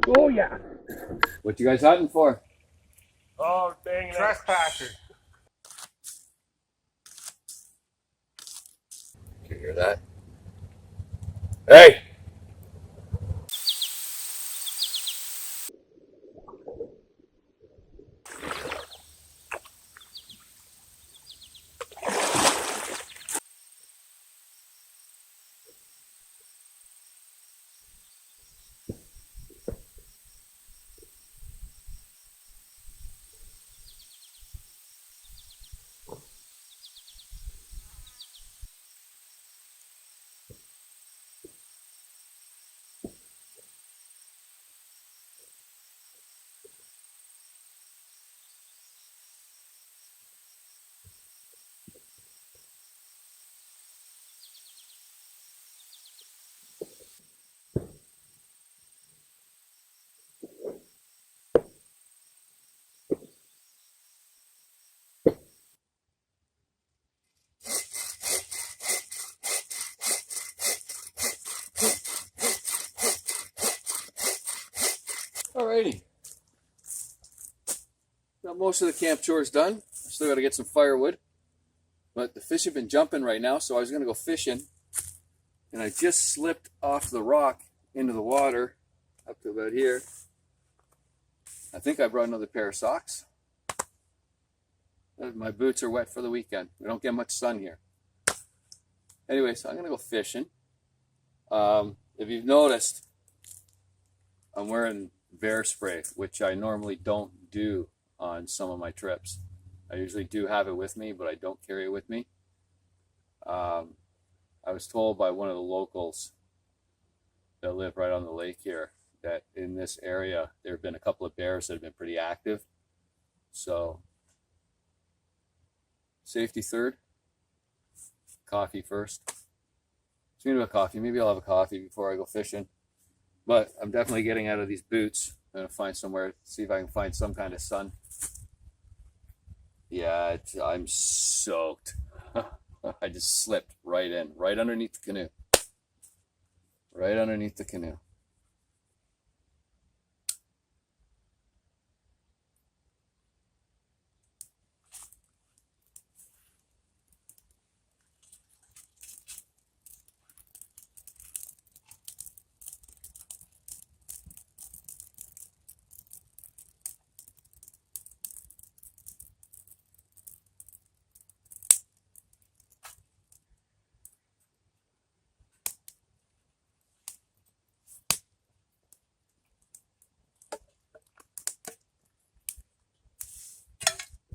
Oh yeah. What you guys hunting for? Oh dang it. Trespassers. Can you hear that? Hey! Alrighty. Got most of the camp chores done. Still got to get some firewood. But the fish have been jumping right now, so I was going to go fishing. And I just slipped off the rock into the water up to about here. I think I brought another pair of socks. My boots are wet for the weekend. We don't get much sun here. Anyway, so I'm going to go fishing. If you've noticed, I'm wearing bear spray, which I normally don't do on some of my trips. I usually do have it with me, but I don't carry it with me. I was told by one of the locals that live right on the lake here that in this area there have been a couple of bears that have been pretty active. So safety third, coffee first. Speaking about coffee, maybe I'll have a coffee before I go fishing. But I'm definitely getting out of these boots. I'm gonna find somewhere, see if I can find some kind of sun. Yeah, I'm soaked. I just slipped right in, right underneath the canoe. Right underneath the canoe.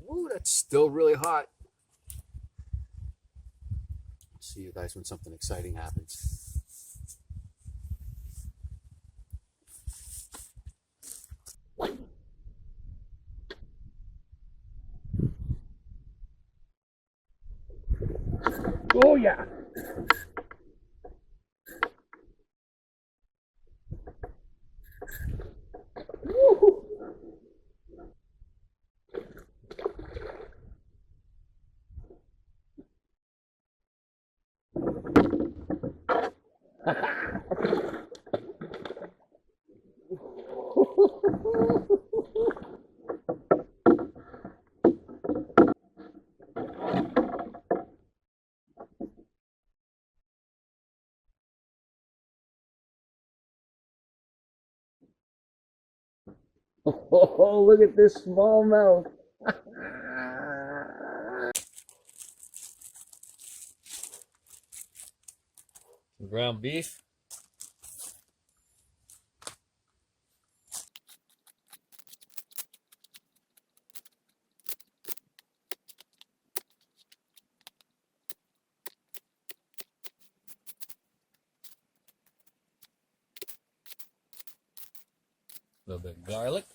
Ooh, that's still really hot. See you guys when something exciting happens. Oh yeah. Oh, look at this smallmouth. Ground beef. A little bit of garlic.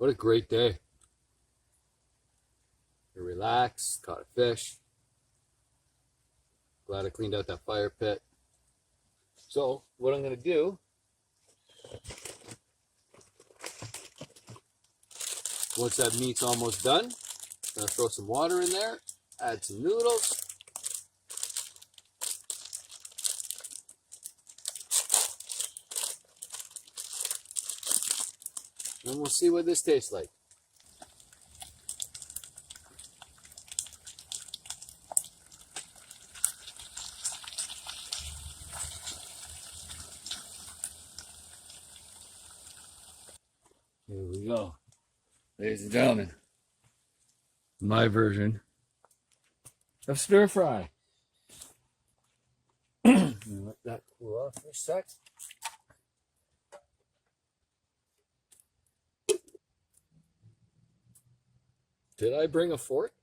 What a great day. You're relaxed, caught a fish. Glad I cleaned out that fire pit. So what I'm going to do, once that meat's almost done, I'm going to throw some water in there, add some noodles. And we'll see what this tastes like. Here we go. Ladies and gentlemen, my version of stir fry. Let that cool off for a sec. Did I bring a fork?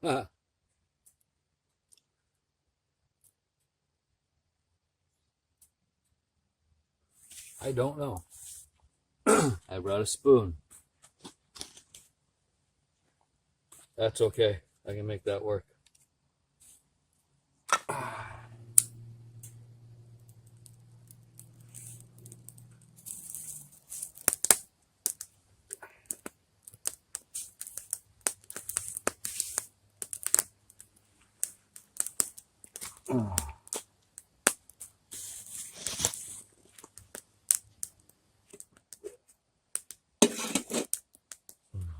I don't know. I brought a spoon. That's okay. I can make that work.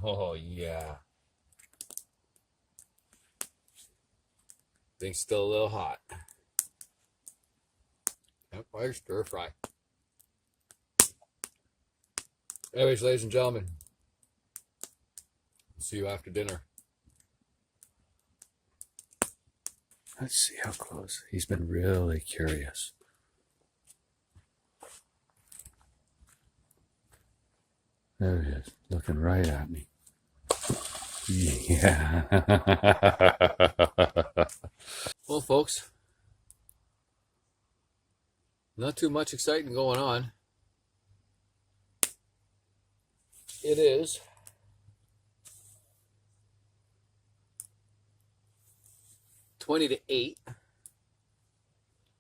Oh, yeah. Thing's still a little hot. Campfire stir fry. Anyways, ladies and gentlemen, see you after dinner. Let's see how close. He's been really curious. There he is, looking right at me. Yeah. Well, folks, not too much exciting going on. It is 20 to 8.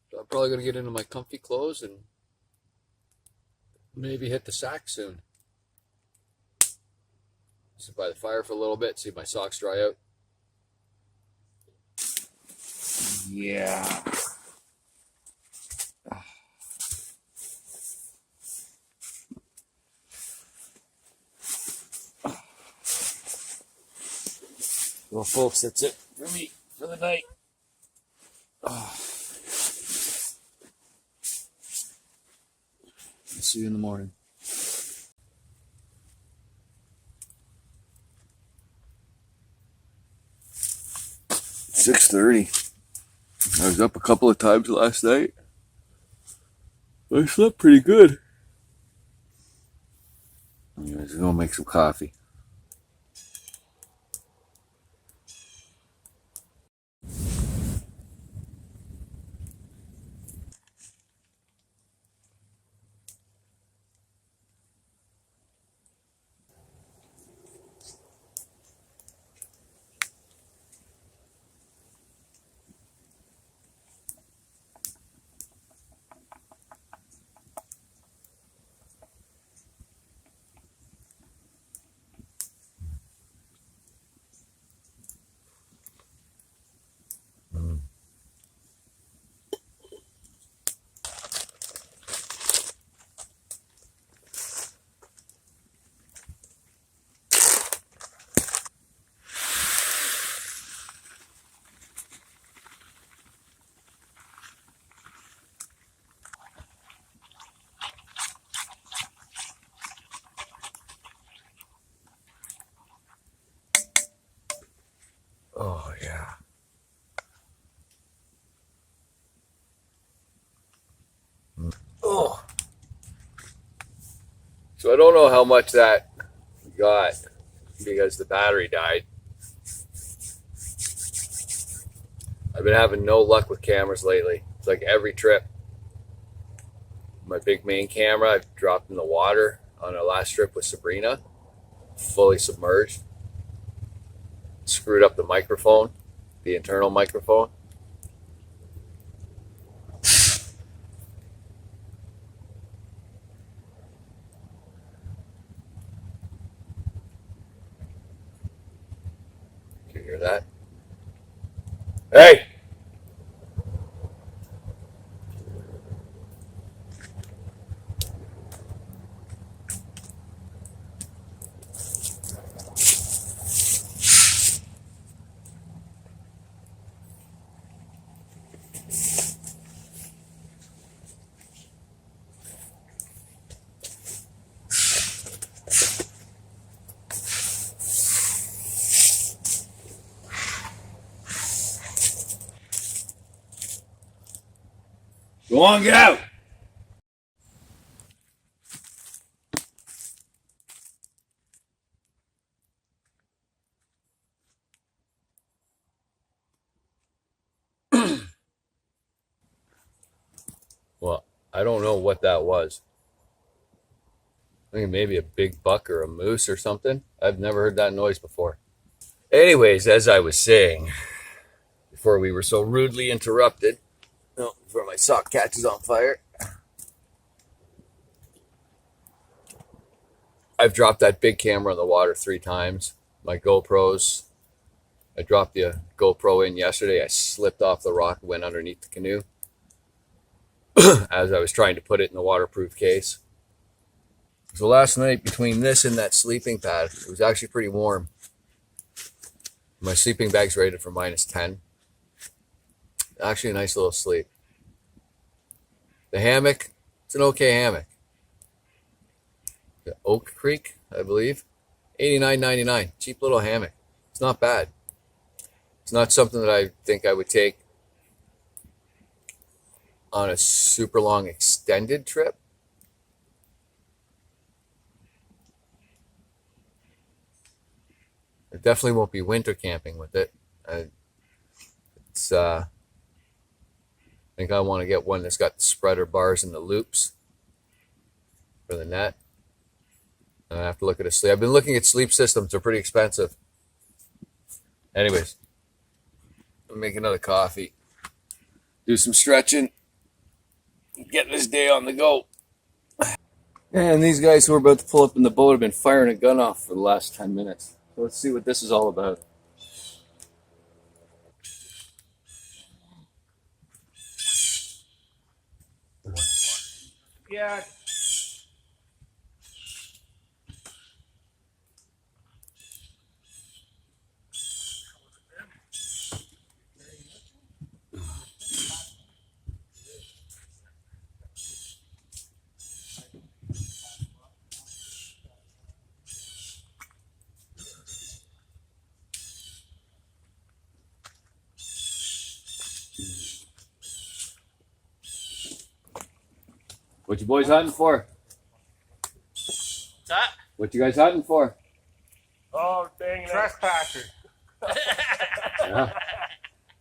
So I'm probably going to get into my comfy clothes and maybe hit the sack soon. Sit by the fire for a little bit, see if my socks dry out. Yeah. Well, folks, that's it for me for the night. I'll see you in the morning. It's 6:30. I was up a couple of times last night. I slept pretty good. Anyways, I'm gonna make some coffee. Oh, yeah. Oh. So I don't know how much that got because the battery died. I've been having no luck with cameras lately. It's like every trip my big main camera I've dropped in the water on our last trip with Sabrina, fully submerged. Screwed up the microphone, the internal microphone. Can you hear that? Hey! Go on, get out! Well, I don't know what that was. I think maybe a big buck or a moose or something. I've never heard that noise before. Anyways, as I was saying, before we were so rudely interrupted, before my sock catches on fire, I've dropped that big camera in the water 3 times. My GoPros, I dropped the GoPro in yesterday. I slipped off the rock, went underneath the canoe as I was trying to put it in the waterproof case. So last night, between this and that sleeping pad, it was actually pretty warm. My sleeping bag's rated for -10. Actually a nice little sleep. The hammock, it's an okay hammock. The Oak Creek, I believe. $89.99. Cheap little hammock. It's not bad. It's not something that I think I would take on a super long extended trip. I definitely won't be winter camping with it. I think I want to get one that's got the spreader bars and the loops for the net. And I have to look at a sleep. I've been looking at sleep systems. They're pretty expensive. Anyways, I'll make another coffee, do some stretching, get this day on the go. And these guys who are about to pull up in the boat have been firing a gun off for the last 10 minutes. So let's see what this is all about. Yeah. What you boys hunting for? What's that? What you guys hunting for? Oh, dang it. Trespasser. Yeah.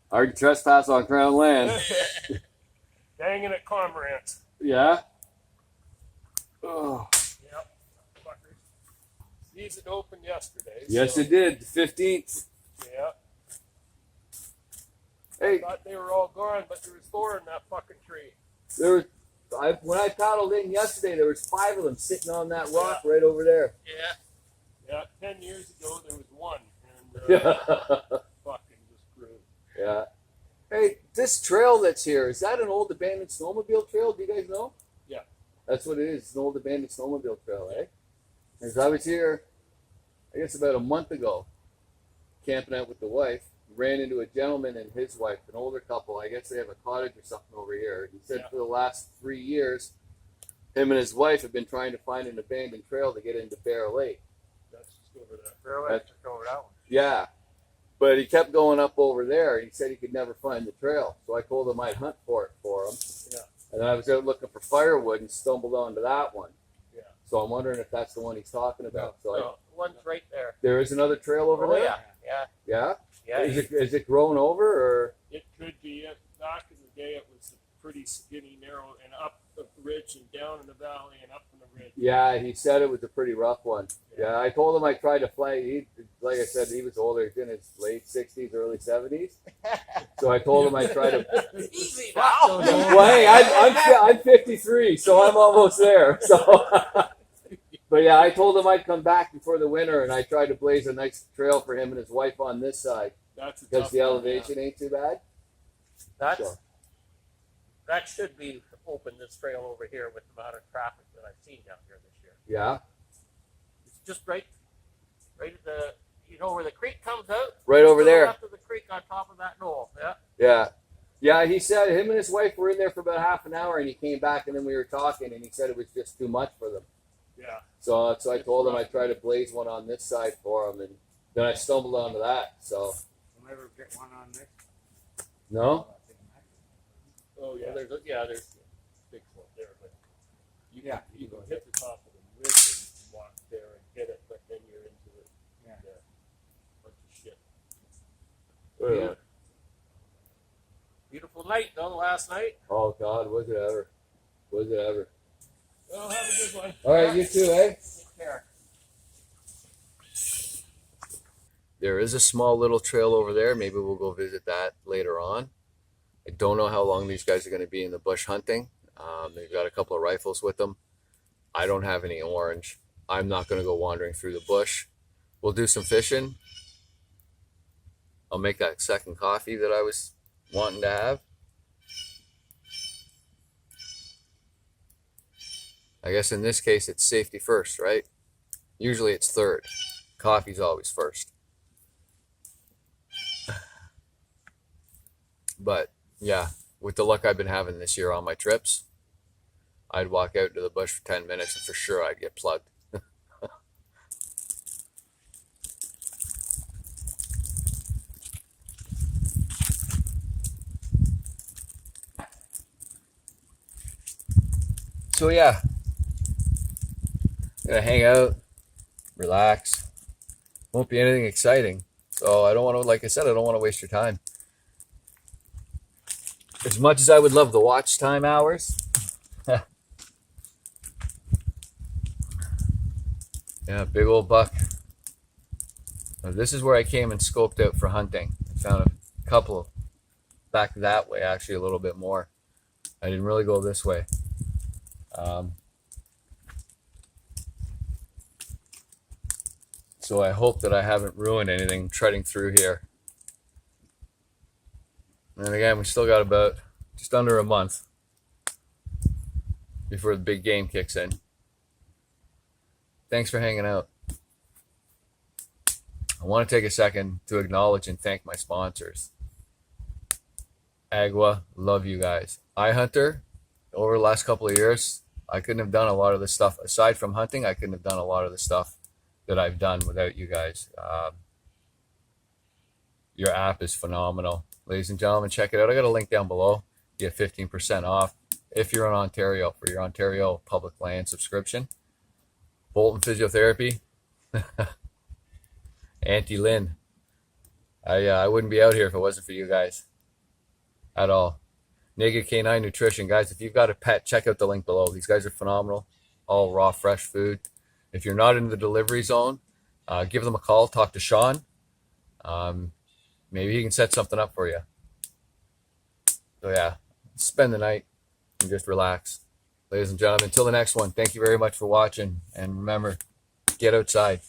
Hard to trespass on crown land. Dang it at cormorants. Yeah? Oh. Yep. Fuckers. Season opened yesterday. Yes, so, it did. The 15th. Yeah. Hey, Thought they were all gone, but there was 4 in that fucking tree. there was, when I paddled in yesterday, there was 5 of them sitting on that rock right over there. Yeah. Yeah, 10 years ago there was 1. And Yeah. fucking just grew. Yeah. Hey, this trail that's here, is that an old abandoned snowmobile trail? Do you guys know? Yeah. That's what it is. It's an old abandoned snowmobile trail, eh? As I was here, I guess about a month ago, camping out with the wife, ran into a gentleman and his wife, an older couple. I guess they have a cottage or something over here. He said for the last 3 years, him and his wife have been trying to find an abandoned trail to get into Bear Lake. That's just over that. Bear Lake, just over that one. Yeah. But he kept going up over there. He said he could never find the trail. So I told him I'd hunt for it for him. Yeah. And then I was out looking for firewood and stumbled onto that one. Yeah. So I'm wondering if that's the one he's talking about. No, one's right there. There is another trail over there? Yeah. Yeah. Yeah? Yeah. Is it grown over or? It could be. Back in the day, it was pretty skinny, narrow, and up the ridge and down in the valley and up in the ridge. Yeah, he said it was a pretty rough one. Yeah, I told him I tried to fly. Like I said, he was older. He's in his late 60s, early 70s. So I told him I tried to. Easy now. Well, hey, I'm 53, so I'm almost there. So, but yeah, I told him I'd come back before the winter, and I tried to blaze a nice trail for him and his wife on this side That's a because tough the one, elevation ain't too bad. That's So, that should be open, this trail over here, with the amount of traffic that I've seen down here this year. yeah, It's just right at the, where the creek comes out. right over To the there. left of the creek on top of that knoll. Yeah. Yeah. Yeah, he said him and his wife were in there for about half an hour, and he came back, and then we were talking, and he said it was just too much for them. Yeah. So I told him I'd try to blaze one on this side for him, and then I stumbled onto that. So We'll never get one on this. no, Oh yeah. Well, there's There's big one there, but you Yeah, can, you can hit the top of the ridge and walk there and hit it, but then you're into it. Yeah. Bunch of shit. Yeah. Beautiful night though last night. oh God, was it ever? Was it ever? Well, have a good one. All right, you too, eh? Take care. There is a small little trail over there. Maybe we'll go visit that later on. I don't know how long these guys are going to be in the bush hunting. They've got a couple of rifles with them. I don't have any orange. I'm not going to go wandering through the bush. We'll do some fishing. I'll make that second coffee that I was wanting to have. I guess in this case, it's safety first, right? Usually it's third. Coffee's always first. But yeah, with the luck I've been having this year on my trips, I'd walk out to the bush for 10 minutes and for sure I'd get plugged. So yeah, gonna hang out, relax. Won't be anything exciting. So I don't want to, like I said, I don't want to waste your time. As much as I would love the watch time hours, yeah, big old buck. Now, this is where I came and scoped out for hunting. I found a couple back that way, actually a little bit more. I didn't really go this way. So I hope that I haven't ruined anything treading through here. And again, we still got about just under a month before the big game kicks in. Thanks for hanging out. I want to take a second to acknowledge and thank my sponsors. Agua, love you guys. iHunter, over the last couple of years, I couldn't have done a lot of this stuff. Aside from hunting, I couldn't have done a lot of the stuff that I've done without you guys. Your app is phenomenal. Ladies and gentlemen, check it out. I got a link down below. You get 15% off if you're in Ontario for your Ontario public land subscription. Bolton Physiotherapy. Auntie Lynn. I wouldn't be out here if it wasn't for you guys. At all. Naked Canine Nutrition. Guys, if you've got a pet, check out the link below. These guys are phenomenal. All raw, fresh food. If you're not in the delivery zone, give them a call. Talk to Sean. Maybe he can set something up for you. So yeah, spend the night and just relax. Ladies and gentlemen, until the next one, thank you very much for watching. And remember, get outside.